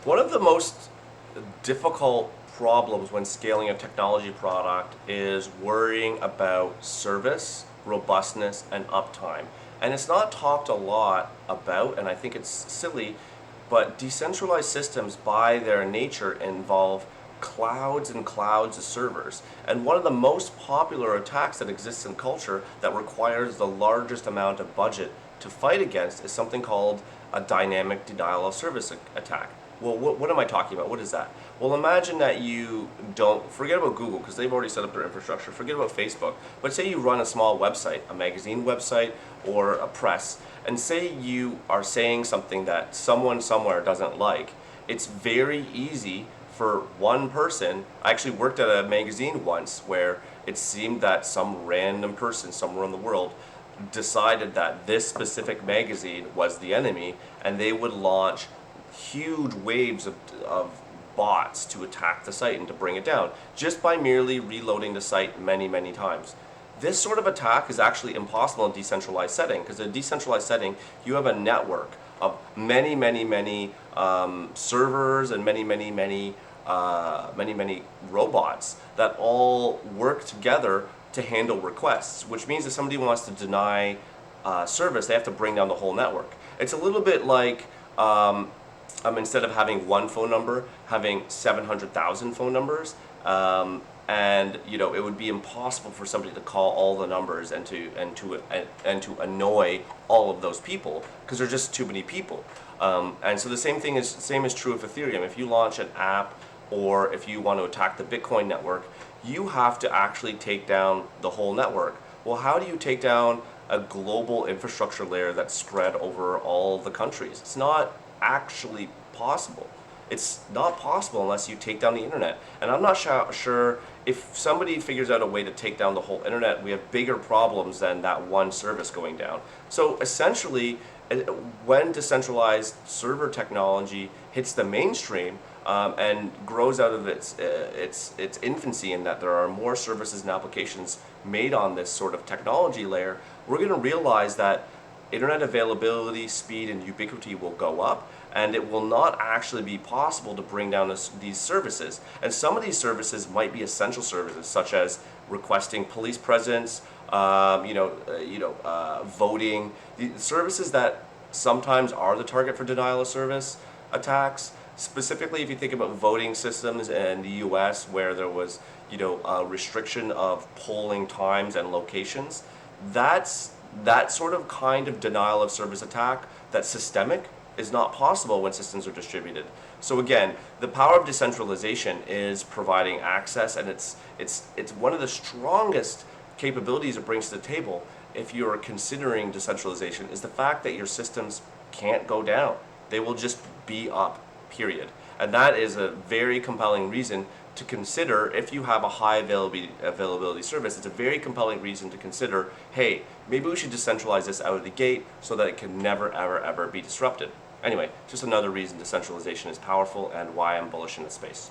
One of the most difficult problems when scaling a technology product is worrying about service, robustness, and uptime. And it's not talked a lot about, and I think it's silly, but decentralized systems by their nature involve clouds and clouds of servers. And one of the most popular attacks that exists in culture that requires the largest amount of budget to fight against is something called a dynamic denial of service attack. Well, what am I talking about? What is that? Well, imagine that you don't, forget about Google because they've already set up their infrastructure, forget about Facebook, but say you run a small website, a magazine website or a press, and say you are saying something that someone somewhere doesn't like. It's very easy for one person. I actually worked at a magazine once where it seemed that some random person somewhere in the world decided that this specific magazine was the enemy, and they would launch huge waves of bots to attack the site and to bring it down just by merely reloading the site many times. This sort of attack is actually impossible in a decentralized setting, because in a decentralized setting you have a network of many servers and many robots that all work together to handle requests, which means if somebody wants to deny service, they have to bring down the whole network. It's a little bit like instead of having one phone number, having 700,000 phone numbers, and it would be impossible for somebody to call all the numbers and to annoy all of those people because there's just too many people. And so the same is true of Ethereum. If you launch an app or if you want to attack the Bitcoin network, you have to actually take down the whole network. Well, how do you take down a global infrastructure layer that's spread over all the countries? It's not actually possible. It's not possible unless you take down the internet. And I'm not sure if somebody figures out a way to take down the whole internet, we have bigger problems than that one service going down. So essentially, when decentralized server technology hits the mainstream and grows out of its infancy, in that there are more services and applications made on this sort of technology layer, we're going to realize that internet availability, speed, and ubiquity will go up, and it will not actually be possible to bring down these services. And some of these services might be essential services, such as requesting police presence, voting. The services that sometimes are the target for denial of service attacks. Specifically, if you think about voting systems in the U.S., where there was, a restriction of polling times and locations, that sort of kind of denial of service attack that's systemic is not possible when systems are distributed. So again, the power of decentralization is providing access, and it's one of the strongest capabilities it brings to the table if you're considering decentralization, is the fact that your systems can't go down. They will just be up, period. And that is a very compelling reason to consider. If you have a high availability service, it's a very compelling reason to consider, hey, maybe we should decentralize this out of the gate so that it can never ever be disrupted. Anyway, just another reason decentralization is powerful and why I'm bullish in this space.